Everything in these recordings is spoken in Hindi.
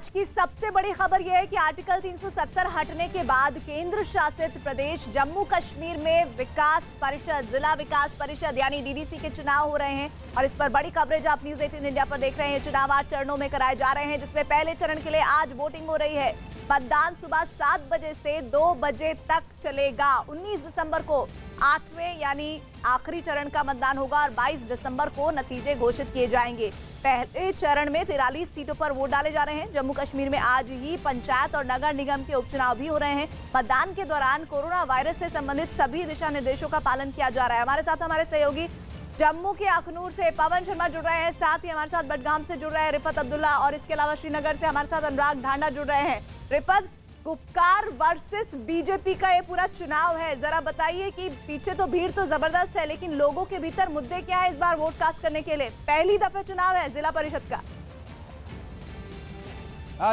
आज की सबसे बड़ी खबर यह है कि आर्टिकल 370 हटने के बाद केंद्र शासित प्रदेश जम्मू कश्मीर में विकास परिषद, जिला विकास परिषद यानी डीडीसी के चुनाव हो रहे हैं और इस पर बड़ी कवरेज आप न्यूज 18 इंडिया पर देख रहे हैं। चुनाव 8 चरणों में कराए जा रहे हैं, जिसमें पहले चरण के लिए आज वोटिंग हो रही है। मतदान सुबह 7 बजे से 2 बजे तक चलेगा। 19 दिसंबर को 8वें यानी आखिरी चरण का मतदान होगा और 22 दिसंबर को नतीजे घोषित किए जाएंगे। पहले चरण में 43 सीटों पर वोट डाले जा रहे हैं। जम्मू कश्मीर में आज ही पंचायत और नगर निगम के उपचुनाव भी हो रहे हैं। मतदान के दौरान कोरोना वायरस से संबंधित सभी दिशा निर्देशों का पालन किया जा रहा है। हमारे साथ हमारे सहयोगी जम्मू के अखनूर से पवन शर्मा जुड़ रहे हैं, साथ ही हमारे साथ बडगाम से जुड़ रहे हैं रिफत अब्दुल्ला और इसके अलावा श्रीनगर से हमारे साथ अनुराग ढांडा जुड़ रहे हैं। रिफत, गुपकार वर्सेस बीजेपी का ये पूरा चुनाव है, जरा बताइए कि पीछे तो भीड़ तो जबरदस्त है, लेकिन लोगों के भीतर मुद्दे क्या है इस बार वोट कास्ट करने के लिए? पहली दफे चुनाव है जिला परिषद का।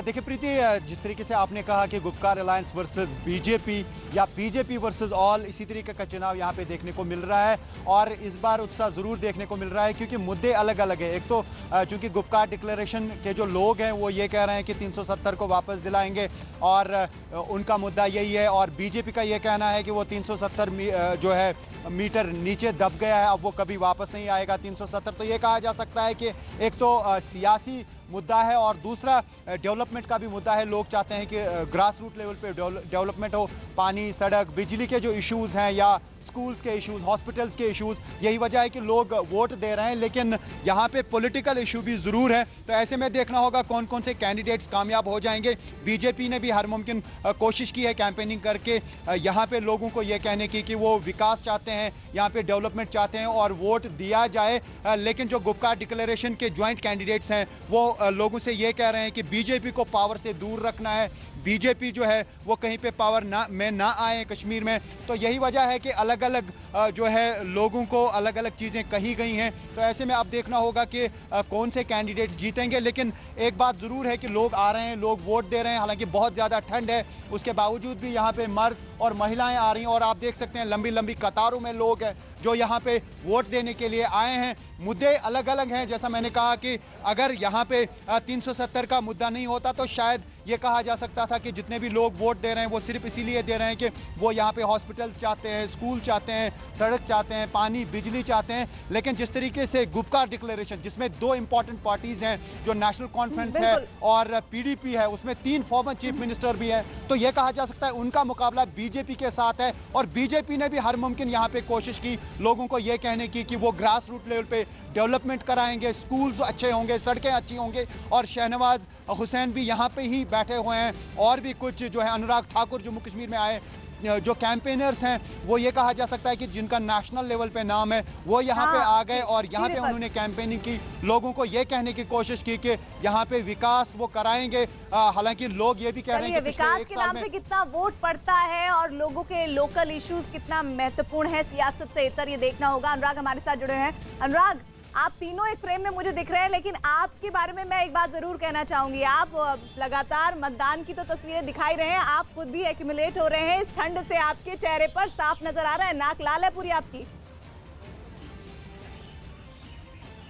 देखिए प्रीति, जिस तरीके से आपने कहा कि गुपकार अलायंस वर्सेस बीजेपी या बीजेपी वर्सेस ऑल, इसी तरीके का चुनाव यहाँ पे देखने को मिल रहा है और इस बार उत्साह जरूर देखने को मिल रहा है क्योंकि मुद्दे अलग अलग है। एक तो चूंकि गुपकार डिक्लेरेशन के जो लोग हैं वो ये कह रहे हैं कि 370 को वापस दिलाएंगे और उनका मुद्दा यही है, और बीजेपी का ये कहना है कि वो 370 जो है मीटर नीचे दब गया है, अब वो कभी वापस नहीं आएगा 370। तो ये कहा जा सकता है कि एक तो सियासी मुद्दा है और दूसरा डेवलपमेंट का भी मुद्दा है। लोग चाहते हैं कि ग्रास रूट लेवल पे डेवलपमेंट हो, पानी, सड़क, बिजली के जो इश्यूज हैं या स्कूल्स के इश्यूज, हॉस्पिटल्स के इश्यूज, यही वजह है कि लोग वोट दे रहे हैं। लेकिन यहाँ पे पॉलिटिकल इशू भी ज़रूर है, तो ऐसे में देखना होगा कौन कौन से कैंडिडेट्स कामयाब हो जाएंगे। बीजेपी ने भी हर मुमकिन कोशिश की है कैंपेनिंग करके यहाँ पे लोगों को ये कहने की कि वो विकास चाहते हैं, यहाँ पे डेवलपमेंट चाहते हैं और वोट दिया जाए। लेकिन जो गुपकार डिक्लेरेशन के ज्वाइंट कैंडिडेट्स हैं वो लोगों से ये कह रहे हैं कि बीजेपी को पावर से दूर रखना है, बीजेपी जो है वो कहीं पे पावर में ना आए कश्मीर में। तो यही वजह है कि अलग अलग जो है लोगों को अलग अलग चीज़ें कही गई हैं। तो ऐसे में अब देखना होगा कि कौन से कैंडिडेट्स जीतेंगे। लेकिन एक बात ज़रूर है कि लोग आ रहे हैं, लोग वोट दे रहे हैं। हालांकि बहुत ज़्यादा ठंड है, उसके बावजूद भी यहाँ पे मर्द और महिलाएं आ रही हैं और आप देख सकते हैं लंबी लंबी कतारों में लोग हैं जो यहाँ पे वोट देने के लिए आए हैं। मुद्दे अलग अलग हैं, जैसा मैंने कहा कि अगर यहाँ पे 370 का मुद्दा नहीं होता तो शायद ये कहा जा सकता था कि जितने भी लोग वोट दे रहे हैं वो सिर्फ इसीलिए दे रहे हैं कि वो यहाँ पे हॉस्पिटल्स चाहते हैं, स्कूल चाहते हैं, सड़क चाहते हैं, पानी, बिजली चाहते हैं। लेकिन जिस तरीके से गुपकार डिक्लेरेशन, जिसमें 2 इंपॉर्टेंट पार्टीज हैं, जो नेशनल कॉन्फ्रेंस है और पीडीपी है, उसमें 3 फॉर्मर चीफ मिनिस्टर भी हैं, तो ये कहा जा सकता है उनका मुकाबला बीजेपी के साथ है। और बीजेपी ने भी हर मुमकिन यहाँ पे कोशिश की लोगों को ये कहने की कि वो ग्रास रूट लेवल पे डेवलपमेंट कराएंगे, स्कूल्स अच्छे होंगे, सड़कें अच्छी होंगे। और शहनवाज हुसैन भी यहाँ पे ही बैठे हुए हैं और भी कुछ जो है अनुराग ठाकुर जम्मू कश्मीर में आए जो कैंपेनर्स हैं, वो ये कहा जा सकता है कि जिनका नेशनल लेवल पे नाम है वो यहाँ पे आ गए और यहाँ पे उन्होंने कैंपेनिंग की, लोगों को ये कहने की कोशिश की कि यहाँ पे विकास वो कराएंगे। हालांकि लोग ये भी कह रहे हैं कि विकास के नाम पे कितना वोट पड़ता है और लोगों के लोकल इश्यूज कितना महत्वपूर्ण है सियासत से इतर, ये देखना होगा। अनुराग हमारे साथ जुड़े हैं। अनुराग, आप तीनों एक फ्रेम में मुझे दिख रहे हैं, लेकिन आपके बारे में मैं एक बात जरूर कहना चाहूंगी। आप लगातार मतदान की तो तस्वीरें दिखाई रहे हैं, आप खुद भी एक्यूमुलेट हो रहे हैं। इस ठंड से आपके चेहरे पर साफ नजर आ रहा है, नाक लाल है पूरी आपकी।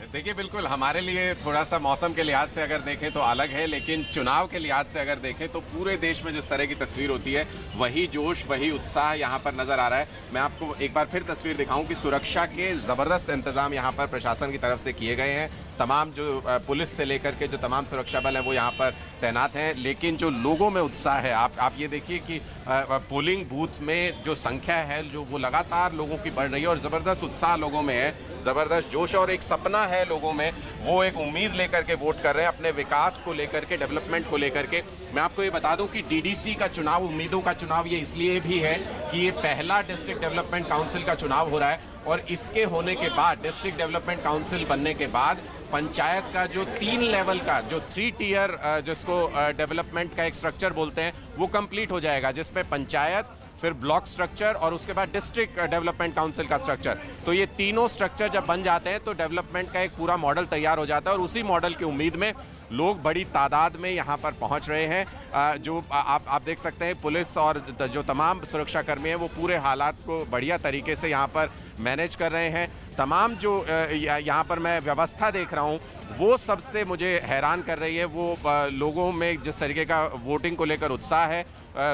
देखिए, बिल्कुल हमारे लिए थोड़ा सा मौसम के लिहाज से अगर देखें तो अलग है, लेकिन चुनाव के लिहाज से अगर देखें तो पूरे देश में जिस तरह की तस्वीर होती है वही जोश, वही उत्साह यहाँ पर नज़र आ रहा है। मैं आपको एक बार फिर तस्वीर दिखाऊं कि सुरक्षा के ज़बरदस्त इंतजाम यहाँ पर प्रशासन की तरफ से किए गए हैं। तमाम जो पुलिस से लेकर के जो तमाम सुरक्षा बल हैं वो यहाँ पर तैनात हैं। लेकिन जो लोगों में उत्साह है, आप ये देखिए कि पोलिंग बूथ में जो संख्या है जो वो लगातार लोगों की बढ़ रही है और ज़बरदस्त उत्साह लोगों में है, ज़बरदस्त जोश और एक सपना है लोगों में। वो एक उम्मीद लेकर के वोट कर रहे हैं अपने विकास को लेकर के, डेवलपमेंट को लेकर के। मैं आपको ये बता दूं कि डीडीसी का चुनाव, उम्मीदों का चुनाव, ये इसलिए भी है कि ये पहला डिस्ट्रिक्ट डेवलपमेंट काउंसिल का चुनाव हो रहा है और इसके होने के बाद, डिस्ट्रिक्ट डेवलपमेंट काउंसिल बनने के बाद पंचायत का जो 3 लेवल का, जो 3 टियर जिसको डेवलपमेंट का एक स्ट्रक्चर बोलते हैं, वो कंप्लीट हो जाएगा, जिसमें पंचायत, फिर ब्लॉक स्ट्रक्चर और उसके बाद डिस्ट्रिक्ट डेवलपमेंट काउंसिल का स्ट्रक्चर। तो ये तीनों स्ट्रक्चर जब बन जाते हैं तो डेवलपमेंट का एक पूरा मॉडल तैयार हो जाता है और उसी मॉडल की उम्मीद में लोग बड़ी तादाद में यहाँ पर पहुँच रहे हैं। जो आप देख सकते हैं पुलिस और जो तमाम सुरक्षा कर्मी हैं वो पूरे हालात को बढ़िया तरीके से यहाँ पर मैनेज कर रहे हैं। तमाम जो यहाँ पर मैं व्यवस्था देख रहा हूँ वो सबसे मुझे हैरान कर रही है। वो लोगों में जिस तरीके का वोटिंग को लेकर उत्साह है,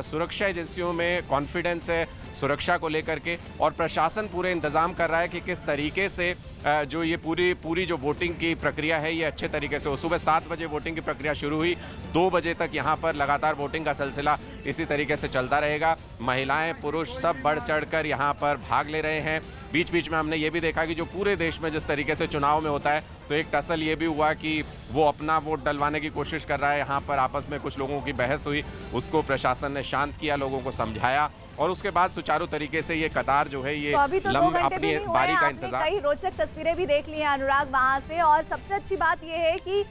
सुरक्षा एजेंसियों में कॉन्फिडेंस है सुरक्षा को लेकर के, और प्रशासन पूरे इंतज़ाम कर रहा है कि किस तरीके से जो ये पूरी जो वोटिंग की प्रक्रिया है ये अच्छे तरीके से हो। सुबह 7 बजे वोटिंग की प्रक्रिया शुरू हुई, 2 बजे तक यहाँ पर लगातार वोटिंग का सिलसिला इसी तरीके से चलता रहेगा। महिलाएं पुरुष सब बढ़ चढ़कर यहाँ पर भाग ले रहे हैं। बीच बीच में हमने ये भी देखा कि जो पूरे देश में जिस तरीके से चुनाव में होता है, तो एक टसल ये भी हुआ कि वो अपना वोट डलवाने की कोशिश कर रहा है। यहाँ पर आपस में कुछ लोगों की बहस हुई, उसको प्रशासन ने शांत किया, लोगों को समझाया, और उसके बाद सुचारू तरीके से ये कतार जो है ये लंबे अपनी बारी का इंतजार। कई रोचक तस्वीरें भी देख ली हैं अनुराग वहां से, और सबसे अच्छी बात ये है कि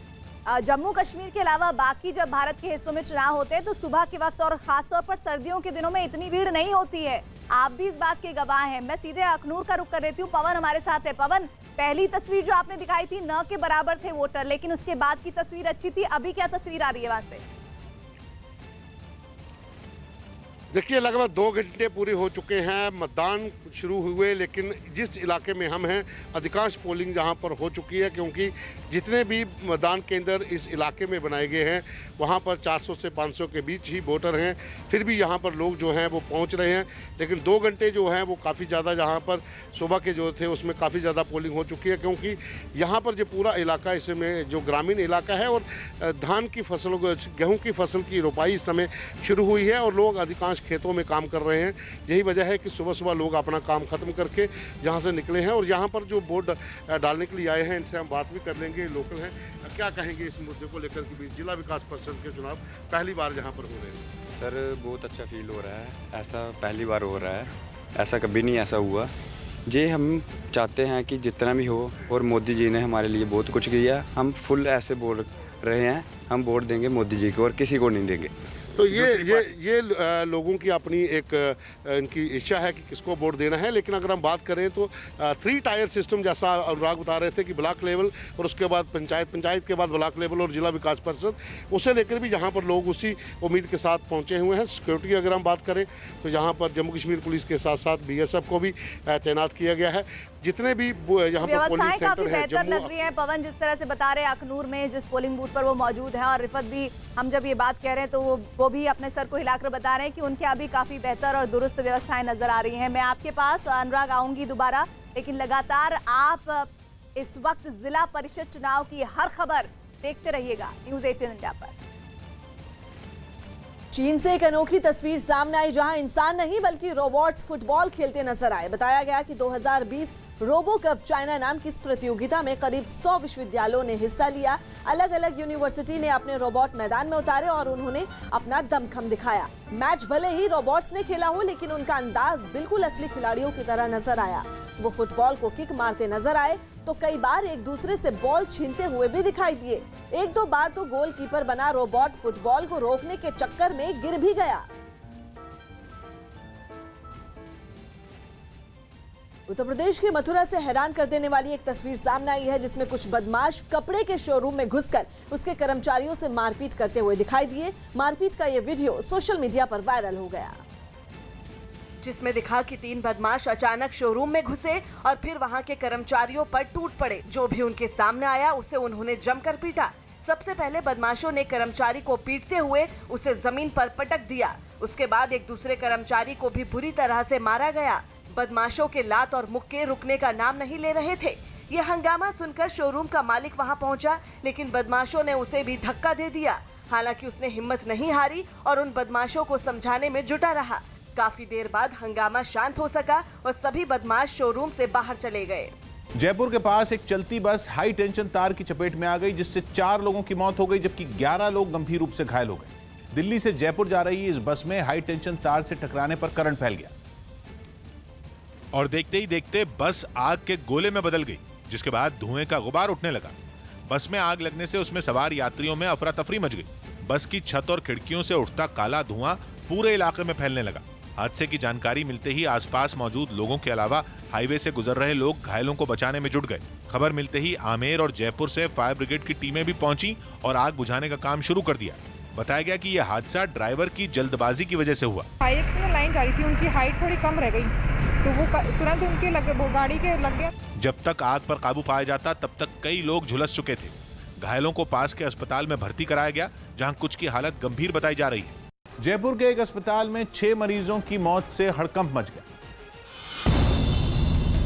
जम्मू कश्मीर के अलावा बाकी जब भारत के हिस्सों में चुनाव होते हैं तो सुबह के वक्त और खासतौर पर सर्दियों के दिनों में इतनी भीड़ नहीं होती है। आप भी इस बात के गवाह हैं। मैं सीधे अखनूर का रुख कर देती हूँ, पवन हमारे साथ है। पवन, पहली तस्वीर जो आपने दिखाई थी न के बराबर थे वोटर, लेकिन उसके बाद की तस्वीर अच्छी थी। अभी क्या तस्वीर आ रही है वहां से? देखिए, लगभग 2 घंटे पूरे हो चुके हैं, मतदान शुरू हुए, लेकिन जिस इलाके में हम हैं अधिकांश पोलिंग यहाँ पर हो चुकी है, क्योंकि जितने भी मतदान केंद्र इस इलाके में बनाए गए हैं वहाँ पर 400 से 500 के बीच ही वोटर हैं। फिर भी यहाँ पर लोग जो हैं वो पहुँच रहे हैं, लेकिन 2 घंटे जो हैं वो काफ़ी ज़्यादा, यहाँ पर सुबह के जो थे उसमें काफ़ी ज़्यादा पोलिंग हो चुकी है, क्योंकि यहाँ पर जो पूरा इलाका इसमें जो ग्रामीण इलाका है और धान की फसल, गेहूँ की फसल की रोपाई इस समय शुरू हुई है और लोग अधिकांश खेतों में काम कर रहे हैं। यही वजह है कि सुबह सुबह लोग अपना काम खत्म करके यहाँ से निकले हैं और यहाँ पर जो वोट डालने के लिए आए हैं इनसे हम बात भी कर लेंगे। लोकल हैं, क्या कहेंगे इस मुद्दे को लेकर कि भी जिला विकास परिषद के चुनाव पहली बार यहाँ पर हो रहे हैं? सर, बहुत अच्छा फील हो रहा है, ऐसा पहली बार हो रहा है, ऐसा कभी नहीं ऐसा हुआ। ये हम चाहते हैं कि जितना भी हो, और मोदी जी ने हमारे लिए बहुत कुछ किया। हम फुल ऐसे बोल रहे हैं, हम वोट देंगे मोदी जी को और किसी को नहीं देंगे। तो ये लोगों की अपनी एक इनकी इच्छा है कि किसको वोट देना है, लेकिन अगर हम बात करें तो 3 टायर सिस्टम, जैसा अनुराग बता रहे थे कि ब्लॉक लेवल और उसके बाद पंचायत के बाद ब्लॉक लेवल और जिला विकास परिषद, उसे लेकर भी यहाँ पर लोग उसी उम्मीद के साथ पहुँचे हुए हैं। सिक्योरिटी अगर हम बात करें तो यहाँ पर जम्मू कश्मीर पुलिस के साथ साथ BSF को भी तैनात किया गया है। जितने भी यहाँ पर पोलिंग सेंटर है बेहतर लग रही है। पवन जिस तरह से बता रहे हैं अखनूर में जिस पोलिंग बूथ पर वो मौजूद है, और रिफत भी हम जब ये बात कह रहे हैं तो वो भी अपने सर को हिलाकर बता रहे हैं कि उनके अभी काफी बेहतर और दुरुस्त व्यवस्थाएं नजर आ रही हैं। मैं आपके पास अनुराग आऊंगी दोबारा, लेकिन लगातार आप इस वक्त जिला परिषद चुनाव की हर खबर देखते रहिएगा न्यूज़ 18 इंडिया पर। चीन से एक अनोखी तस्वीर सामने आई, जहां इंसान नहीं बल्कि रोबोट्स फुटबॉल खेलते नजर आए। बताया गया कि 2020 रोबो कप चाइना नाम की इस प्रतियोगिता में करीब 100 विश्वविद्यालयों ने हिस्सा लिया। अलग अलग यूनिवर्सिटी ने अपने रोबोट मैदान में उतारे और उन्होंने अपना दमखम दिखाया। मैच भले ही रोबोट्स ने खेला हो, लेकिन उनका अंदाज बिल्कुल असली खिलाड़ियों की तरह नजर आया। वो फुटबॉल को किक मारते नजर आए तो कई बार एक दूसरे से बॉल छीनते हुए भी दिखाई दिए। 1-2 बार तो गोलकीपर बना रोबोट फुटबॉल को रोकने के चक्कर में गिर भी गया। उत्तर प्रदेश के मथुरा से हैरान कर देने वाली एक तस्वीर सामने आई है, जिसमें कुछ बदमाश कपड़े के शोरूम में घुसकर उसके कर्मचारियों से मारपीट करते हुए दिखाई दिए। मारपीट का यह वीडियो सोशल मीडिया पर वायरल हो गया, जिसमें दिखा कि 3 बदमाश अचानक शोरूम में घुसे और फिर वहां के कर्मचारियों पर टूट पड़े। जो भी उनके सामने आया उसे उन्होंने जमकर पीटा। सबसे पहले बदमाशों ने कर्मचारी को पीटते हुए उसे जमीन पर पटक दिया। उसके बाद एक दूसरे कर्मचारी को भी बुरी तरह से मारा गया। बदमाशों के लात और मुक्के रुकने का नाम नहीं ले रहे थे। ये हंगामा सुनकर शोरूम का मालिक वहां पहुंचा, लेकिन बदमाशों ने उसे भी धक्का दे दिया। हालांकि उसने हिम्मत नहीं हारी और उन बदमाशों को समझाने में जुटा रहा। काफी देर बाद हंगामा शांत हो सका और सभी बदमाश शोरूम से बाहर चले गए। जयपुर के पास एक चलती बस हाई टेंशन तार की चपेट में आ गई, जिससे 4 लोगों की मौत हो गई, जबकि 11 लोग गंभीर रूप से घायल हो गए। दिल्ली से जयपुर जा रही इस बस में हाई टेंशन तार से टकराने पर करंट फैल गया और देखते ही देखते बस आग के गोले में बदल गई, जिसके बाद धुएं का गुबार उठने लगा। बस में आग लगने से उसमें सवार यात्रियों में अफरा तफरी मच गई। बस की छत और खिड़कियों से उठता काला धुआं पूरे इलाके में फैलने लगा। हादसे की जानकारी मिलते ही आसपास मौजूद लोगों के अलावा हाईवे से गुजर रहे लोग घायलों को बचाने में जुट गए। खबर मिलते ही आमेर और जयपुर से फायर ब्रिगेड की टीमें भी पहुंची और आग बुझाने का काम शुरू कर दिया। बताया गया कि यह हादसा ड्राइवर की जल्दबाजी की वजह से हुआ। हाईवे में लाइन जा रही थी, उनकी हाइट थोड़ी कम रह गई तो वो तुरंत उनके लगे, वो गाड़ी के लग गया। जब तक आग पर काबू पाया जाता तब तक कई लोग झुलस चुके थे। घायलों को पास के अस्पताल में भर्ती कराया गया, जहां कुछ की हालत गंभीर बताई जा रही है। जयपुर के एक अस्पताल में 6 मरीजों की मौत से हड़कंप मच गया।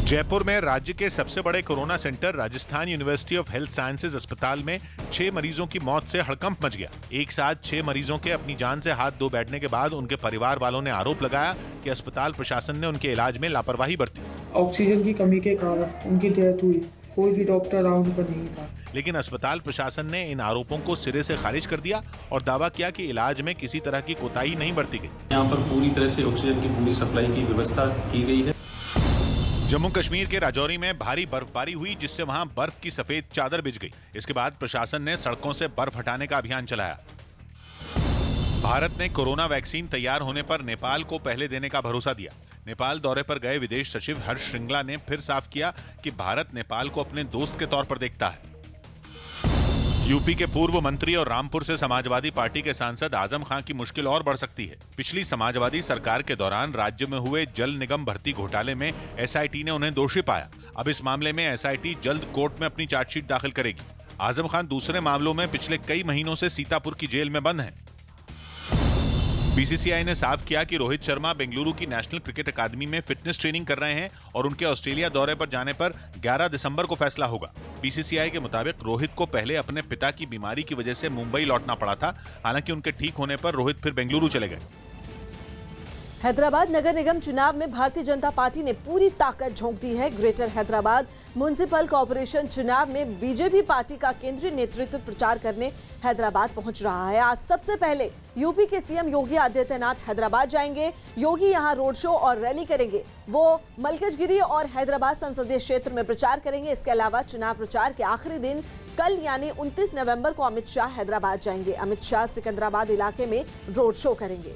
जयपुर में राज्य के सबसे बड़े corona centre Rajasthan university of health sciences अस्पताल में 6 मरीजों की मौत से हड़कंप मच गया। एक साथ 6 मरीजों के अपनी जान से हाथ धो बैठने के बाद उनके परिवार वालों ने आरोप लगाया कि अस्पताल प्रशासन ने उनके इलाज में लापरवाही बरती। ऑक्सीजन की कमी के कारण उनकी डेथ हुई, कोई भी डॉक्टर राउंड पर नहीं था। लेकिन अस्पताल प्रशासन ने इन आरोपों को सिरे से खारिज कर दिया और दावा किया कि इलाज में किसी तरह की कोताही नहीं बरती गई। यहाँ पर पूरी तरह से ऑक्सीजन की पूरी सप्लाई की व्यवस्था की गई है। जम्मू कश्मीर के राजौरी में भारी बर्फबारी हुई, जिससे वहां बर्फ की सफेद चादर बिछ गई। इसके बाद प्रशासन ने सड़कों से बर्फ हटाने का अभियान चलाया। भारत ने कोरोना वैक्सीन तैयार होने पर नेपाल को पहले देने का भरोसा दिया। नेपाल दौरे पर गए विदेश सचिव हर्ष श्रृंगला ने फिर साफ किया कि भारत नेपाल को अपने दोस्त के तौर पर देखता है। यूपी के पूर्व मंत्री और रामपुर से समाजवादी पार्टी के सांसद आजम खान की मुश्किल और बढ़ सकती है। पिछली समाजवादी सरकार के दौरान राज्य में हुए जल निगम भर्ती घोटाले में एसआईटी ने उन्हें दोषी पाया। अब इस मामले में एसआईटी जल्द कोर्ट में अपनी चार्जशीट दाखिल करेगी। आजम खान दूसरे मामलों में पिछले कई महीनों से सीतापुर की जेल में बंद हैं। बीसीसीआई ने साफ किया कि रोहित शर्मा बेंगलुरु की नेशनल क्रिकेट अकादमी में फिटनेस ट्रेनिंग कर रहे हैं और उनके ऑस्ट्रेलिया दौरे पर जाने पर 11 दिसंबर को फैसला होगा। बीसीसीआई के मुताबिक रोहित को पहले अपने पिता की बीमारी की वजह से मुंबई लौटना पड़ा था। हालांकि उनके ठीक होने पर रोहित फिर बेंगलुरु चले गए। हैदराबाद नगर निगम चुनाव में भारतीय जनता पार्टी ने पूरी ताकत झोंक दी है। ग्रेटर हैदराबाद म्युनिसिपल कॉर्पोरेशन चुनाव में बीजेपी पार्टी का केंद्रीय नेतृत्व प्रचार करने हैदराबाद पहुंच रहा है। आज सबसे पहले यूपी के सीएम योगी आदित्यनाथ हैदराबाद जाएंगे। योगी यहां रोड शो और रैली करेंगे। वो मलकजगिरी और हैदराबाद संसदीय क्षेत्र में प्रचार करेंगे। इसके अलावा चुनाव प्रचार के आखिरी दिन कल यानी 29 नवंबर को अमित शाह हैदराबाद जाएंगे। अमित शाह सिकंदराबाद इलाके में रोड शो करेंगे।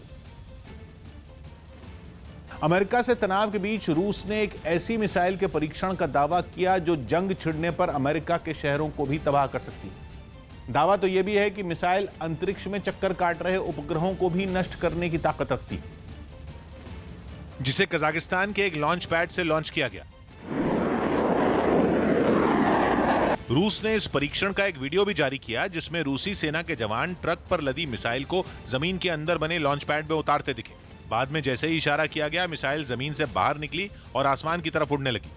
अमेरिका से तनाव के बीच रूस ने एक ऐसी मिसाइल के परीक्षण का दावा किया जो जंग छिड़ने पर अमेरिका के शहरों को भी तबाह कर सकती है। दावा तो यह भी है कि मिसाइल अंतरिक्ष में चक्कर काट रहे उपग्रहों को भी नष्ट करने की ताकत रखती है, जिसे कजाकिस्तान के एक लॉन्च पैड से लॉन्च किया गया। रूस ने इस परीक्षण का एक वीडियो भी जारी किया, जिसमें रूसी सेना के जवान ट्रक पर लदी मिसाइल को जमीन के अंदर बने लॉन्च पैड में उतारते दिखे। बाद में जैसे ही इशारा किया गया, मिसाइल जमीन से बाहर निकली और आसमान की तरफ उड़ने लगी।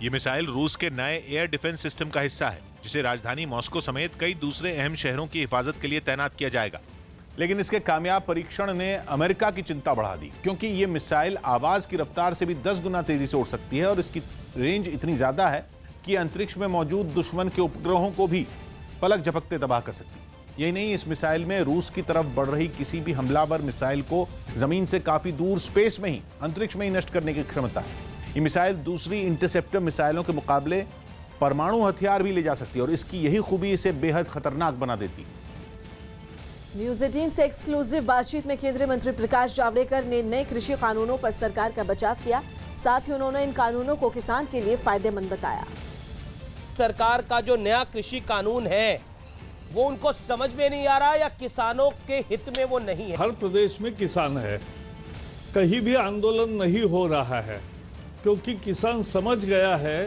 ये मिसाइल रूस के नए एयर डिफेंस सिस्टम का हिस्सा है, जिसे राजधानी मॉस्को समेत कई दूसरे अहम शहरों की हिफाजत के लिए तैनात किया जाएगा। लेकिन इसके कामयाब परीक्षण ने अमेरिका की चिंता बढ़ा दी, क्योंकि ये मिसाइल आवाज की रफ्तार से भी 10 गुना तेजी से उड़ सकती है और इसकी रेंज इतनी ज्यादा है कि अंतरिक्ष में मौजूद दुश्मन के उपग्रहों को भी पलक झपकते तबाह कर सकती है। यही नहीं, इस मिसाइल में रूस की तरफ बढ़ रही किसी भी हमलावर मिसाइल को जमीन से काफी दूर स्पेस में ही, अंतरिक्ष में ही नष्ट करने की क्षमता है। ये मिसाइल दूसरी इंटरसेप्टर मिसाइलों के मुकाबले परमाणु हथियार भी ले जा सकती है और इसकी यही खूबी इसे बेहद खतरनाक बना देती है। न्यूज 18 से एक्सक्लूसिव बातचीत में केंद्रीय मंत्री प्रकाश जावड़ेकर ने नए कृषि कानूनों पर सरकार का बचाव किया। साथ ही उन्होंने इन कानूनों को किसान के लिए फायदेमंद बताया। सरकार का जो नया कृषि कानून है वो उनको समझ में नहीं आ रहा या किसानों के हित में वो नहीं है। हर प्रदेश में किसान है, कहीं भी आंदोलन नहीं हो रहा है, क्योंकि किसान समझ गया है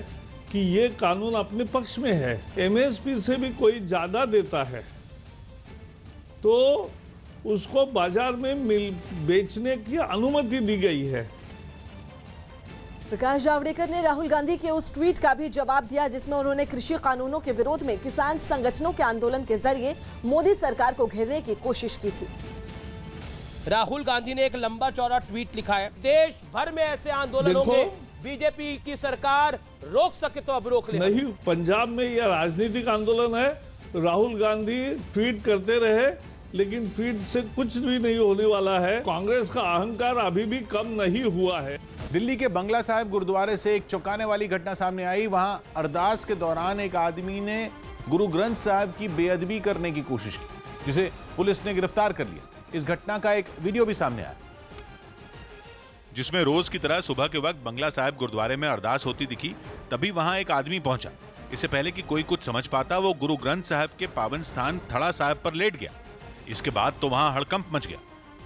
कि ये कानून अपने पक्ष में है। एमएसपी से भी कोई ज्यादा देता है तो उसको बाजार में बेचने की अनुमति दी गई है। प्रकाश जावड़ेकर ने राहुल गांधी के उस ट्वीट का भी जवाब दिया जिसमें उन्होंने कृषि कानूनों के विरोध में किसान संगठनों के आंदोलन के जरिए मोदी सरकार को घेरने की कोशिश की थी। राहुल गांधी ने एक लंबा चौड़ा ट्वीट लिखा है, देश भर में ऐसे आंदोलन होंगे, बीजेपी की सरकार रोक सके तो अब रोक ले। नहीं, पंजाब में यह राजनीतिक आंदोलन है। राहुल गांधी ट्वीट करते रहे, लेकिन ट्वीट से कुछ भी नहीं होने वाला है। कांग्रेस का अहंकार अभी भी कम नहीं हुआ है। दिल्ली के बंगला साहिब गुरुद्वारे से एक चौंकाने वाली घटना सामने आई। वहां अरदास के दौरान एक आदमी ने गुरु ग्रंथ साहिब की बेअदबी करने की कोशिश की, जिसे पुलिस ने गिरफ्तार कर लिया। इस घटना का एक वीडियो भी सामने आया, जिसमें रोज की तरह सुबह के वक्त बंगला साहिब गुरुद्वारे में अरदास होती दिखी। तभी वहां एक आदमी पहुंचा। इससे पहले कि कोई कुछ समझ पाता, वो गुरु ग्रंथ साहिब के पावन स्थान थड़ा साहिब पर लेट गया। इसके बाद तो वहां हड़कंप मच गया।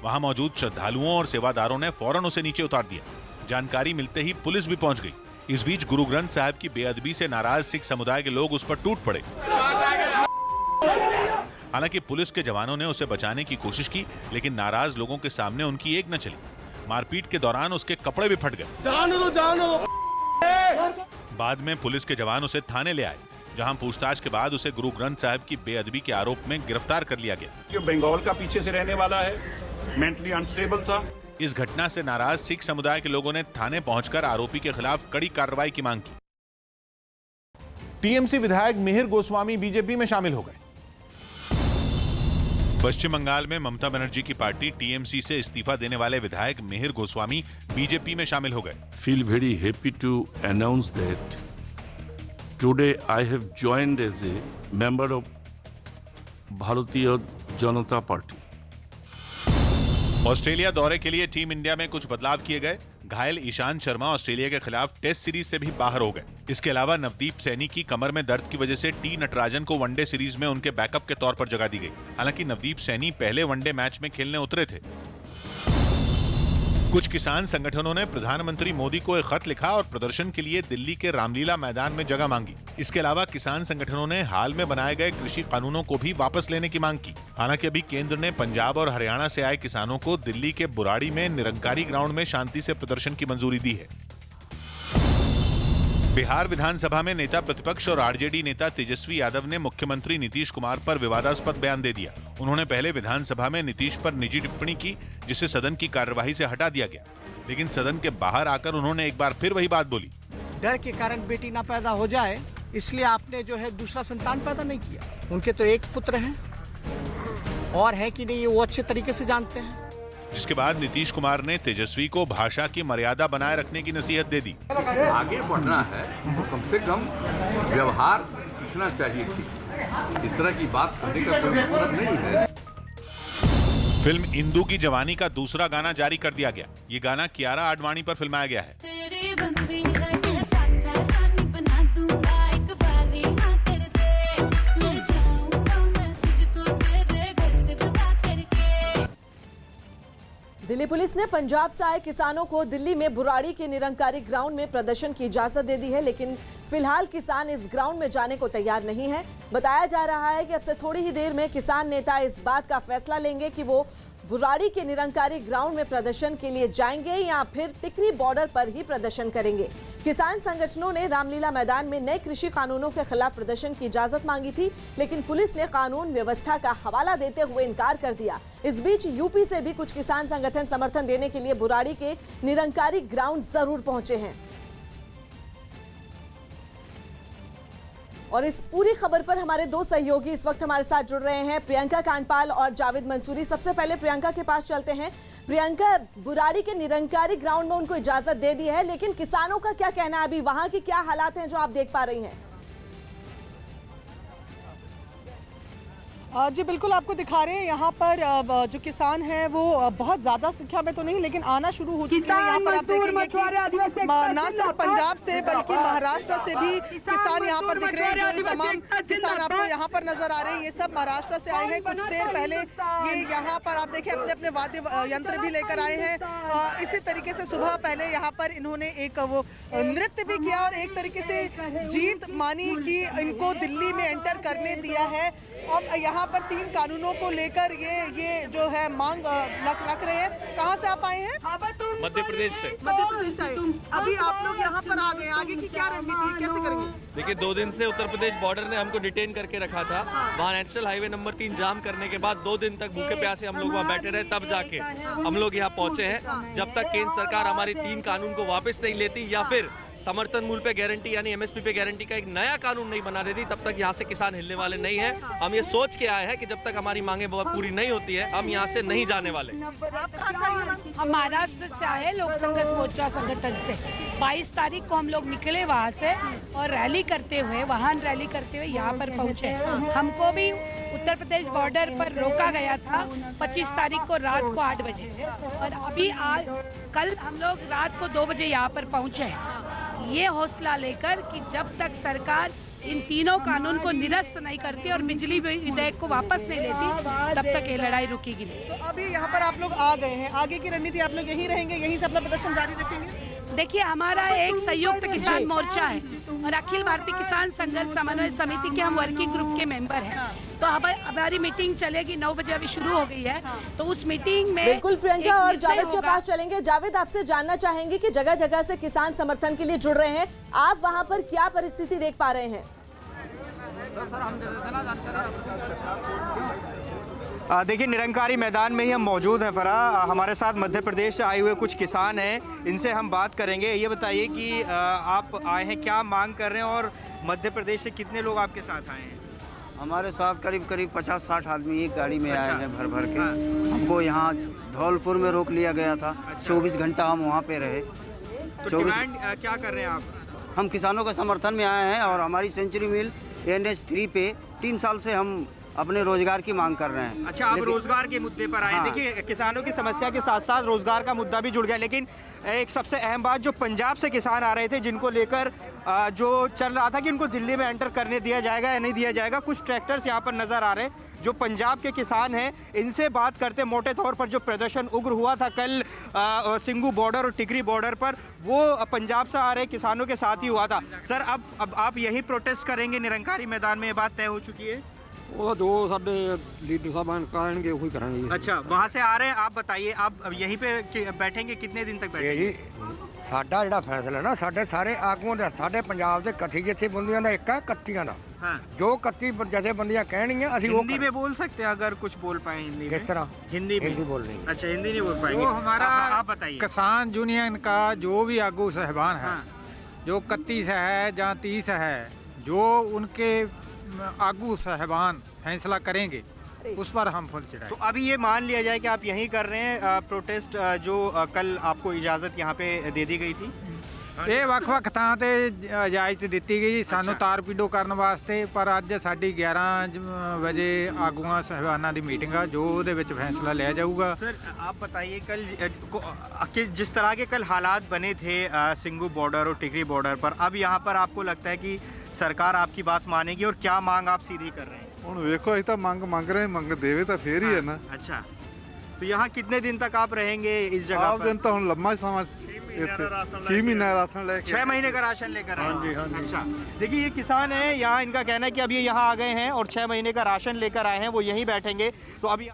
वहां मौजूद श्रद्धालुओं और सेवादारों ने फौरन उसे नीचे उतार दिया। जानकारी मिलते ही पुलिस भी पहुंच गई। इस बीच गुरु ग्रंथ साहिब की बेअदबी से नाराज सिख समुदाय के लोग उस पर टूट पड़े। हालांकि पुलिस के जवानों ने उसे बचाने की कोशिश की, लेकिन नाराज लोगों के सामने उनकी एक न चली। मारपीट के दौरान उसके कपड़े भी फट गए। बाद में पुलिस के जवान उसे थाने ले आए, जहां पूछताछ के बाद उसे गुरु ग्रंथ साहिब की बेअदबी के आरोप में गिरफ्तार कर लिया गया। ये बंगाल का पीछे से रहने वाला है, मेंटली अनस्टेबल था। इस घटना से नाराज सिख समुदाय के लोगों ने थाने पहुंचकर आरोपी के खिलाफ कड़ी कार्रवाई की मांग की। टीएमसी विधायक मिहिर गोस्वामी बीजेपी में शामिल हो गए। पश्चिम बंगाल में ममता बनर्जी की पार्टी टीएमसी से इस्तीफा देने वाले विधायक मिहिर गोस्वामी बीजेपी में शामिल हो गए। Feel very happy to announce that today I have joined as a member of Bharatiya Janata Party. Australia दौरे के लिए टीम इंडिया में कुछ बदलाव किए गए। घायल ईशांत शर्मा ऑस्ट्रेलिया के खिलाफ टेस्ट सीरीज से भी बाहर हो गए। इसके अलावा नवदीप सैनी की कमर में दर्द की वजह से टी नटराजन को वनडे सीरीज में उनके बैकअप के तौर पर जगह दी गई। हालांकि नवदीप सैनी पहले वनडे मैच में खेलने उतरे थे। कुछ किसान संगठनों ने प्रधानमंत्री मोदी को एक खत लिखा और प्रदर्शन के लिए दिल्ली के रामलीला मैदान में जगह मांगी। इसके अलावा किसान संगठनों ने हाल में बनाए गए कृषि कानूनों को भी वापस लेने की मांग की। हालांकि अभी केंद्र ने पंजाब और हरियाणा से आए किसानों को दिल्ली के बुराड़ी में निरंकारी ग्राउंड में शांति से प्रदर्शन की मंजूरी दी है। बिहार विधानसभा में नेता प्रतिपक्ष और आरजेडी नेता तेजस्वी यादव ने मुख्यमंत्री नीतीश कुमार पर विवादास्पद बयान दे दिया। उन्होंने पहले विधानसभा में नीतीश पर निजी टिप्पणी की, जिसे सदन की कार्यवाही से हटा दिया गया। लेकिन सदन के बाहर आकर उन्होंने एक बार फिर वही बात बोली। डर के कारण बेटी ना पैदा हो जाए, इसलिए आपने जो है दूसरा संतान पैदा नहीं किया। उनके तो एक पुत्र हैं, और है कि नहीं ये वो अच्छे तरीके से जानते हैं। जिसके बाद नीतीश कुमार ने तेजस्वी को भाषा की मर्यादा बनाए रखने की नसीहत दे दी। आगे बढ़ना है तो कम से कम व्यवहार सीखना चाहिए ठीक से। इस तरह की बात करने का कोई मतलब नहीं है। फिल्म इंदू की जवानी का दूसरा गाना जारी कर दिया गया। ये गाना कियारा आडवाणी पर फिल्माया गया है। दिल्ली पुलिस ने पंजाब से आए किसानों को दिल्ली में बुराड़ी के निरंकारी ग्राउंड में प्रदर्शन की इजाजत दे दी है, लेकिन फिलहाल किसान इस ग्राउंड में जाने को तैयार नहीं है। बताया जा रहा है कि अब से थोड़ी ही देर में किसान नेता इस बात का फैसला लेंगे कि वो बुराड़ी के निरंकारी ग्राउंड में प्रदर्शन के लिए जाएंगे या फिर टिकरी बॉर्डर पर ही प्रदर्शन करेंगे। किसान संगठनों ने रामलीला मैदान में नए कृषि कानूनों के खिलाफ प्रदर्शन की इजाजत मांगी थी, लेकिन पुलिस ने कानून व्यवस्था का हवाला देते हुए इनकार कर दिया। इस बीच यूपी से भी कुछ किसान संगठन समर्थन देने के लिए बुराड़ी के निरंकारी ग्राउंड जरूर पहुंचे हैं। और इस पूरी खबर पर हमारे दो सहयोगी इस वक्त हमारे साथ जुड़ रहे हैं, प्रियंका कांडपाल और जावेद मंसूरी। सबसे पहले प्रियंका के पास चलते हैं। प्रियंका, बुराड़ी के निरंकारी ग्राउंड में उनको इजाजत दे दी है, लेकिन किसानों का क्या कहना है? अभी वहां की क्या हालात हैं जो आप देख पा रही हैं? जी बिल्कुल, आपको दिखा रहे हैं यहाँ पर जो किसान हैं वो बहुत ज़्यादा संख्या में तो नहीं, लेकिन आना शुरू हो चुके हैं। यहाँ पर आप देखेंगे कि ना सिर्फ पंजाब से बल्कि महाराष्ट्र से भी किसान यहाँ पर दिख रहे हैं। जो ये तमाम किसान आपको यहाँ पर नजर आ रहे हैं, ये सब महाराष्ट्र से आए हैं। कुछ देर पहले ये यहाँ पर आप देखें अपने अपने वाद्य यंत्र भी लेकर आए हैं। इसी तरीके से सुबह पहले यहाँ पर इन्होंने एक वो नृत्य भी किया और एक तरीके से जीत मानी कि इनको दिल्ली में एंटर करने दिया है। अब यहाँ पर 3 कानूनों को लेकर ये जो है मांग रख रहे हैं। कहाँ से आप आए हैं? मध्य प्रदेश से। मध्य प्रदेश से। अभी आप लोग यहाँ पर आ गए, आगे की क्या रणनीति, कैसे करेंगे? देखिए, 2 दिन से उत्तर प्रदेश बॉर्डर ने हमको डिटेन करके रखा था। वहाँ नेशनल हाईवे नंबर 3 जाम करने के बाद 2 दिन तक भूखे प्यासे हम लोग वहाँ बैठे रहे, तब जाके हम लोग यहाँ पहुँचे हैं। जब तक केंद्र सरकार हमारी 3 कानून को वापस नहीं लेती या फिर समर्थन मूल्य पे गारंटी यानी एमएसपी पे गारंटी का एक नया कानून नहीं बना देती, तब तक यहाँ से किसान हिलने वाले नहीं हैं। हम ये सोच के आए हैं कि जब तक हमारी मांगे पूरी नहीं होती है, हम यहाँ से नहीं जाने वाले। हम महाराष्ट्र से आए लोक संघर्ष मोर्चा संगठन से। 22 तारीख को हम लोग निकले वहाँ से और रैली करते हुए, वाहन रैली करते हुए यहाँ पर पहुँचे। हमको भी उत्तर प्रदेश बॉर्डर पर रोका गया था 25 तारीख को रात को 8 बजे और अभी कल हम लोग रात को 2 बजे यहाँ पर पहुँचे। ये हौसला लेकर कि जब तक सरकार इन 3 कानून को निरस्त नहीं करती और बिजली विधेयक को वापस नहीं लेती, तब तक ये लड़ाई रुकेगी नहीं। तो अभी यहाँ पर आप लोग आ गए हैं, आगे की रणनीति आप लोग यहीं रहेंगे, यहीं से अपना प्रदर्शन जारी रखेंगे? देखिए, हमारा एक संयुक्त किसान मोर्चा है और अखिल भारतीय किसान संघर्ष समन्वय समिति के हम वर्किंग ग्रुप के मेंबर हैं। तो हमारी मीटिंग चलेगी 9 बजे, अभी शुरू हो गई है। तो उस मीटिंग में बिल्कुल प्रियंका और जावेद के पास चलेंगे। जावेद, आपसे जानना चाहेंगे कि जगह जगह से किसान समर्थन के लिए जुड़ रहे हैं, आप वहां पर क्या परिस्थिति देख पा रहे हैं? देखिए, निरंकारी मैदान में ही हम मौजूद हैं फरा। हमारे साथ मध्य प्रदेश से आए हुए कुछ किसान हैं, इनसे हम बात करेंगे। ये बताइए कि आप आए हैं, क्या मांग कर रहे हैं और मध्य प्रदेश से कितने लोग आपके साथ आए हैं? हमारे साथ करीब 50-60 आदमी एक गाड़ी में आए हैं भर के। हमको यहाँ धौलपुर में रोक लिया गया था। 24 घंटा हम वहाँ पे रहे। तो डिमांड क्या कर रहे हैं आप? हम किसानों के समर्थन में आए हैं और हमारी सेंचुरी मिल NH 3 पे 3 साल से हम अपने रोजगार की मांग कर रहे हैं। अच्छा, आप रोजगार के मुद्दे पर आए। देखिए, किसानों की समस्या के साथ साथ रोजगार का मुद्दा भी जुड़ गया, लेकिन एक सबसे अहम बात, जो पंजाब से किसान आ रहे थे जिनको लेकर जो चल रहा था कि उनको दिल्ली में एंटर करने दिया जाएगा या नहीं दिया जाएगा। कुछ ट्रैक्टर्स यहाँ पर नजर आ रहे हैं जो पंजाब के किसान हैं, इनसे बात करते मोटे तौर पर जो प्रदर्शन उग्र हुआ था कल सिंगू बॉर्डर और टिकरी बॉर्डर पर, वो पंजाब से आ रहे किसानों के साथ ही हुआ था। सर, अब आप यही प्रोटेस्ट करेंगे निरंकारी मैदान में, ये बात तय हो चुकी है? वो जो साडे लीडर साहब कहेंगे वही करेंगे। अच्छा, वहाँ से आ रहे हैं, आप बताइए, आप अब यहीं पे बैठेंगे, कितने दिन तक बैठेंगे? साडा जिहड़ा फैसला है ना, साडे सारे आगुओं दा, साडे पंजाब दे कथी जथेबंदियां दा एक है, कत्तियां दा। हाँ। जो कत्ती जथेबंदियां कहणगियां असीं हिंदी में बोल सकते हैं, अगर कुछ बोल पाए हिंदी में? किस तरह? हिंदी बोल रही। अच्छा, हिंदी नहीं बोल पाएंगे। वो हमारा आप बताइए। किसान यूनियन का जो भी आगू साहबान है, जो 31 है या 30 है, जो उनके आगू साहबान फैसला करेंगे उस पर हम फुल चढ़ाए। तो अभी ये मान लिया जाए कि आप यही कर रहे हैं प्रोटेस्ट, जो कल आपको इजाज़त यहाँ पे दे दी गई थी? ਇਹ ਵੱਖ-ਵੱਖ ਥਾਂ ਤੇ ਇਜਾਜ਼ਤ ਦਿੱਤੀ ਗਈ ਸਾਨੂੰ ਤਾਰ ਪੀਡੋ ਕਰਨ ਵਾਸਤੇ, ਪਰ ਅੱਜ ਸਾਡੀ 11 ਵਜੇ ਆਗੂਆਂ ਸਹਿਬਾਨਾਂ ਦੀ ਮੀਟਿੰਗ ਆ, ਜੋ ਉਹਦੇ ਵਿੱਚ फैसला लिया जाऊगा। सर, आप बताइए, कल जिस तरह के कल हालात बने थे सिंगू बॉर्डर और टिकरी बॉर्डर पर, अब यहाँ पर आपको लगता है कि सरकार आपकी बात मानेगी और क्या मांग आप सीधी कर रहे हैं? ਹੁਣ ਵੇਖੋ, ਅਸੀਂ ਤਾਂ ਮੰਗ ਰਹੇ, ਮੰਗ ਦੇਵੇ ਤਾਂ ਫੇਰ ਹੀ ਹੈ ਨਾ। अच्छा, तो यहाँ कितने दिन तक आप रहेंगे इस जगह आप पर? दिन तो हम लम्बा समा 6 महीने राशन लेके 6 महीने का राशन लेकर आए? हाँ जी, हाँ जी। अच्छा, देखिए, ये किसान है यहाँ, इनका कहना है कि अब ये यहाँ आ गए हैं और 6 महीने का राशन लेकर आए हैं, वो यहीं बैठेंगे। तो अभी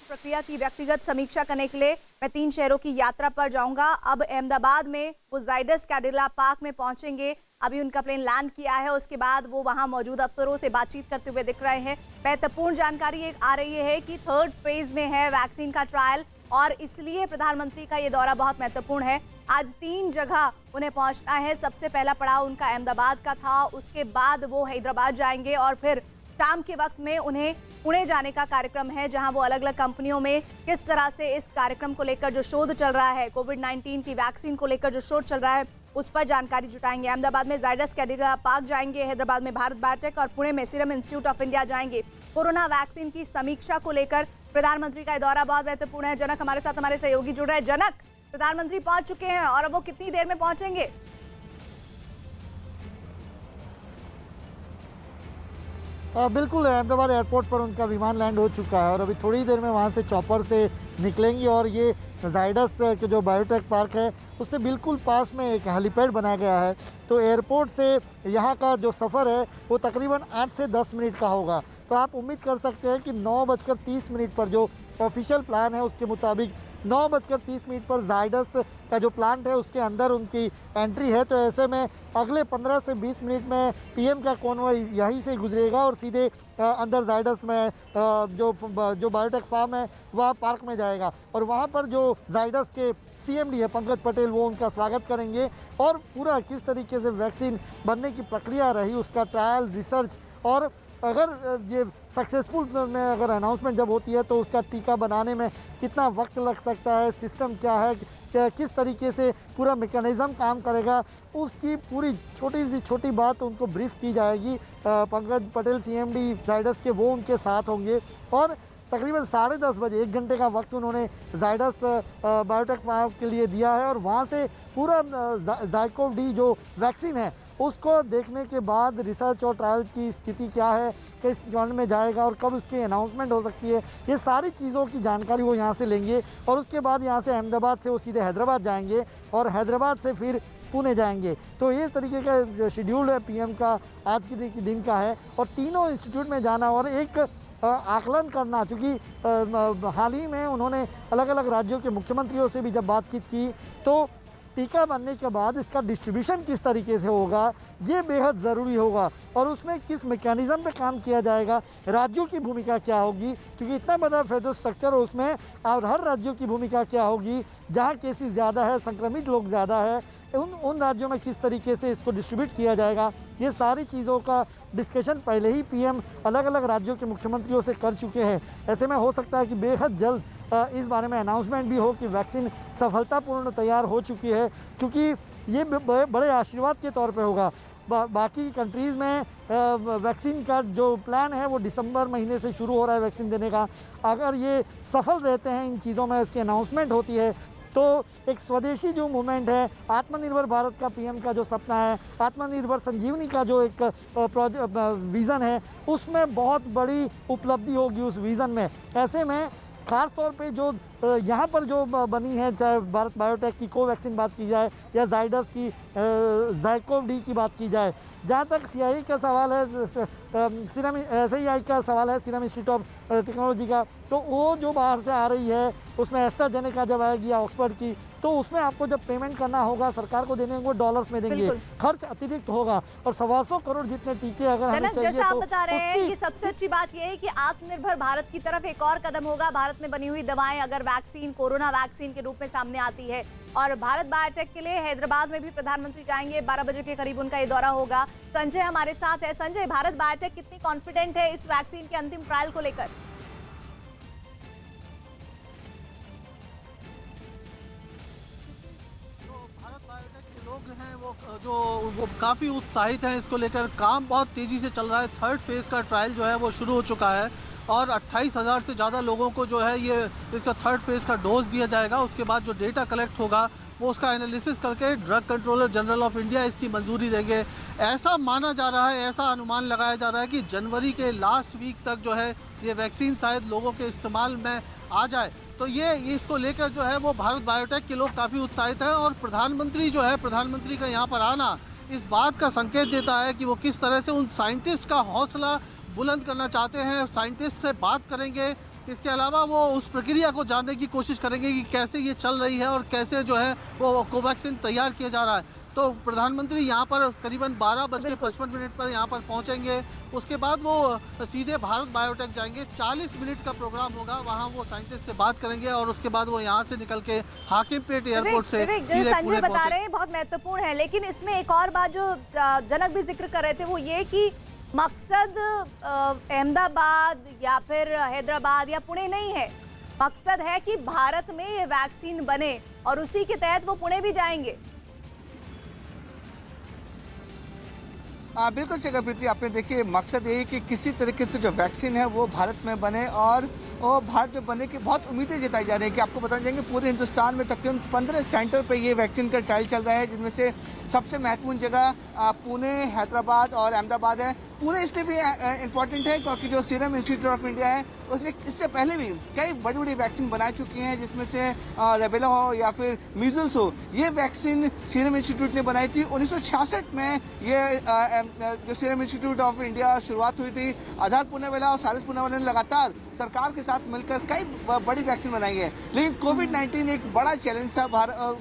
प्रक्रिया की व्यक्तिगत समीक्षा करने के लिए मैं 3 शहरों की यात्रा पर जाऊंगा। अब अहमदाबाद में वो जायडस कैडिला पार्क में पहुंचेंगे। अभी उनका प्लेन लैंड किया है, उसके बाद वो वहां मौजूद अफसरों से बातचीत करते हुए दिख रहे हैं। महत्वपूर्ण जानकारी एक आ रही है कि 3rd फेज में है वैक्सीन का ट्रायल, और इसलिए प्रधानमंत्री का ये दौरा बहुत महत्वपूर्ण है। आज 3 जगह उन्हें पहुंचना है। सबसे पहला पड़ाव उनका अहमदाबाद का था, उसके बाद वो हैदराबाद जाएंगे और फिर शाम के वक्त में उन्हें पुणे जाने का कार्यक्रम है, जहां वो अलग अलग कंपनियों में किस तरह से इस कार्यक्रम को लेकर जो शोध चल रहा है, कोविड-19 की वैक्सीन को लेकर जो शोध चल रहा है, उस पर जानकारी जुटाएंगे। अहमदाबाद में जायडस कैडिला पार्क जाएंगे, हैदराबाद में भारत बायोटेक और पुणे में सीरम इंस्टीट्यूट ऑफ इंडिया जाएंगे। कोरोना वैक्सीन की समीक्षा को लेकर प्रधानमंत्री का दौरा बहुत महत्वपूर्ण है। जनक हमारे साथ, हमारे सहयोगी जुड़ रहे हैं। जनक, प्रधानमंत्री पहुंच चुके हैं और अब वो कितनी देर में पहुंचेंगे? बिल्कुल, अहमदाबाद एयरपोर्ट पर उनका विमान लैंड हो चुका है और अभी थोड़ी देर में वहाँ से चॉपर से निकलेंगे और ये जायडस के जो बायोटेक पार्क है उससे बिल्कुल पास में एक हेलीपैड बनाया गया है। तो एयरपोर्ट से यहाँ का जो सफ़र है वो तकरीबन 8 से 10 मिनट का होगा। तो आप उम्मीद कर सकते हैं कि 9:30 पर जो ऑफिशियल प्लान है उसके मुताबिक 9:30 पर जायडस का जो प्लांट है उसके अंदर उनकी एंट्री है। तो ऐसे में अगले 15 से 20 मिनट में पीएम का कॉन्वॉय यहीं से गुजरेगा और सीधे अंदर जायडस में जो बायोटेक फार्म है वहाँ पार्क में जाएगा और वहाँ पर जो जायडस के CMD है पंकज पटेल, वो उनका स्वागत करेंगे और पूरा किस तरीके से वैक्सीन बनने की प्रक्रिया रही, उसका ट्रायल, रिसर्च और अगर ये सक्सेसफुल में अगर अनाउंसमेंट जब होती है तो उसका टीका बनाने में कितना वक्त लग सकता है, सिस्टम क्या है, किस तरीके से पूरा मैकेनिज्म काम करेगा, उसकी पूरी छोटी सी छोटी बात उनको ब्रीफ की जाएगी। पंकज पटेल CMD जाइडस के वो उनके साथ होंगे और तकरीबन 10:30 बजे 1 घंटे का वक्त उन्होंने जाइडस बायोटेक पार्क के लिए दिया है और वहाँ से पूरा ज़ाइकोव डी जो वैक्सीन है उसको देखने के बाद रिसर्च और ट्रायल की स्थिति क्या है, किस चरण में जाएगा और कब उसकी अनाउंसमेंट हो सकती है, ये सारी चीज़ों की जानकारी वो यहाँ से लेंगे। और उसके बाद यहाँ से अहमदाबाद से वो सीधे हैदराबाद जाएंगे और हैदराबाद से फिर पुणे जाएंगे। तो ये तरीके का जो शेड्यूल है PM का आज के दिन का है और तीनों इंस्टीट्यूट में जाना और एक आकलन करना, चूँकि हाल ही में उन्होंने अलग अलग राज्यों के मुख्यमंत्रियों से भी जब बातचीत की तो टीका बनने के बाद इसका डिस्ट्रीब्यूशन किस तरीके से होगा ये बेहद ज़रूरी होगा और उसमें किस मैकेनिज़्म पे काम किया जाएगा, राज्यों की भूमिका क्या होगी, क्योंकि इतना बड़ा फेडरल स्ट्रक्चर है उसमें और हर राज्यों की भूमिका क्या होगी, जहाँ केसेस ज़्यादा है, संक्रमित लोग ज़्यादा है, उन राज्यों में किस तरीके से इसको डिस्ट्रीब्यूट किया जाएगा, ये सारी चीज़ों का डिस्कशन पहले ही PM अलग अलग राज्यों के मुख्यमंत्रियों से कर चुके हैं। ऐसे में हो सकता है कि बेहद जल्द इस बारे में अनाउंसमेंट भी हो कि वैक्सीन सफलतापूर्ण तैयार हो चुकी है, क्योंकि ये बड़े आशीर्वाद के तौर पे होगा। बाकी कंट्रीज़ में वैक्सीन का जो प्लान है वो दिसंबर महीने से शुरू हो रहा है वैक्सीन देने का। अगर ये सफल रहते हैं इन चीज़ों में, इसकी अनाउंसमेंट होती है तो एक स्वदेशी जो मूवमेंट है, आत्मनिर्भर भारत का PM का जो सपना है, आत्मनिर्भर संजीवनी का जो एक विज़न है, उसमें बहुत बड़ी उपलब्धि होगी उस विज़न में। ऐसे में ख़ास तौर पे जो यहाँ पर जो बनी है, चाहे भारत बायोटेक की कोवैक्सीन बात की जाए या जाइडस की ज़ाइकोव डी की बात की जाए, जहाँ तक CII का सवाल है, SII का सवाल है, सीरम इंस्टीट्यूट ऑफ टेक्नोलॉजी का, तो वो जो बाहर से आ रही है उसमें एस्ट्राजेनेका जब आएगी या ऑक्सफोर्ड की, तो उसमें आपको जब पेमेंट करना होगा सरकार को देने होंगे डॉलर्स में देंगे, खर्च अतिरिक्त होगा और 125 करोड़ जितने टीके अगर हमें चाहिए जैसा आप तो बता रहे हैं कि सबसे अच्छी बात यह है कि आत्मनिर्भर भारत की तरफ एक और कदम होगा। भारत में बनी हुई दवाएं अगर वैक्सीन, कोरोना वैक्सीन के रूप में सामने आती है और भारत बायोटेक के लिए हैदराबाद में भी प्रधानमंत्री जाएंगे, 12 बजे के करीब उनका ये दौरा होगा। संजय हमारे साथ है। संजय, भारत बायोटेक कितनी कॉन्फिडेंट है इस वैक्सीन के अंतिम ट्रायल को लेकर? वो काफ़ी उत्साहित हैं इसको लेकर। काम बहुत तेज़ी से चल रहा है। 3rd फेज़ का ट्रायल जो है वो शुरू हो चुका है और 28,000 से ज़्यादा लोगों को जो है ये इसका 3rd फेज़ का डोज दिया जाएगा। उसके बाद जो डेटा कलेक्ट होगा वो उसका एनालिसिस करके drug controller general of India इसकी मंजूरी देंगे। ऐसा माना जा रहा है, ऐसा अनुमान लगाया जा रहा है कि जनवरी के लास्ट वीक तक जो है ये वैक्सीन शायद लोगों के इस्तेमाल में आ जाए। तो ये इसको लेकर जो है वो भारत बायोटेक के लोग काफ़ी उत्साहित हैं और प्रधानमंत्री जो है, प्रधानमंत्री का यहाँ पर आना इस बात का संकेत देता है कि वो किस तरह से उन साइंटिस्ट का हौसला बुलंद करना चाहते हैं। साइंटिस्ट से बात करेंगे, इसके अलावा वो उस प्रक्रिया को जानने की कोशिश करेंगे कि कैसे ये चल रही है और कैसे जो है वो कोवैक्सीन तैयार किया जा रहा है। तो प्रधानमंत्री यहाँ पर करीबन 12:55 पर यहाँ पर पहुँचेंगे। उसके बाद वो सीधे भारत बायोटेक जाएंगे। 40 मिनट का प्रोग्राम होगा, वहाँ वो साइंटिस्ट से बात करेंगे और उसके बाद वो यहाँ से निकल के हाकिमपेट एयरपोर्ट से सीधे संजय बता रहे हैं बहुत महत्वपूर्ण है, लेकिन इसमें एक और बात जो जनक भी जिक्र कर रहे थे वो ये कि मकसद अहमदाबाद या फिर हैदराबाद या पुणे नहीं है, मकसद है कि भारत में ये वैक्सीन बने और उसी के तहत वो पुणे भी जाएंगे। बिल्कुल सही प्रीति, आपने देखिए मकसद यही कि किसी तरीके से जो वैक्सीन है वो भारत में बने और भारत में बनने की बहुत उम्मीदें जताई जा रही है। कि आपको बताना चाहेंगे पूरे हिंदुस्तान में तकरीबन 15 सेंटर पे ये वैक्सीन का ट्रायल चल रहा है, जिनमें से सबसे महत्वपूर्ण जगह पुणे, हैदराबाद और अहमदाबाद है। पुणे इसलिए भी इम्पॉर्टेंट है क्योंकि जो सीरम इंस्टीट्यूट ऑफ इंडिया है उसने इससे पहले भी कई बड़ी बड़ी वैक्सीन बना चुकी हैं, जिसमें से रेबेला हो या फिर मीजल्स हो। ये वैक्सीन सीरम इंस्टीट्यूट ने बनाई थी 1966 में। ये जो सीरम इंस्टीट्यूट ऑफ इंडिया शुरुआत हुई थी, आधार पूनावाला और सारस पूनावाला ने लगातार सरकार के साथ मिलकर कई बड़ी वैक्सीन बनाई है। लेकिन कोविड-19 एक बड़ा चैलेंज था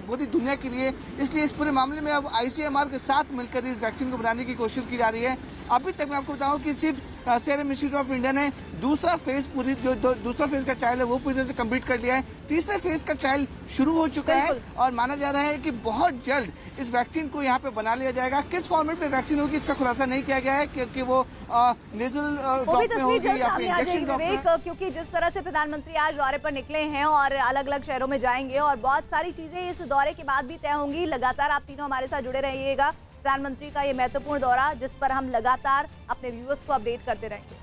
पूरी दुनिया के लिए, इसलिए इस पूरे मामले में अब ICMR के साथ मिलकर इस वैक्सीन को बनाने की कोशिश की जा रही है। अभी तक मैं आपको बताऊं कि सिर्फ सीरम इंस्टीट्यूट ऑफ इंडिया ने दूसरा फेज पूरी दूसरा फेज का ट्रायल है वो पूरी तरह से कंप्लीट कर लिया है। तीसरे फेज का ट्रायल शुरू हो चुका है और माना जा रहा है कि बहुत जल्द इस वैक्सीन को यहाँ पे बना लिया जाएगा। किस फॉर्मेट में वैक्सीन होगी इसका खुलासा नहीं किया गया है, क्योंकि वो नेजल ड्रॉप में होगी या फिर इंजेक्शन ड्रॉप में। क्योंकि जिस तरह से प्रधानमंत्री आज दौरे पर निकले हैं और अलग अलग शहरों में जाएंगे और बहुत सारी चीजें इस दौरे के बाद भी तय होंगी। लगातार आप तीनों हमारे साथ जुड़े रहिएगा। प्रधानमंत्री का ये महत्वपूर्ण दौरा जिस पर हम लगातार अपने व्यूअर्स को अपडेट करते रहेंगे।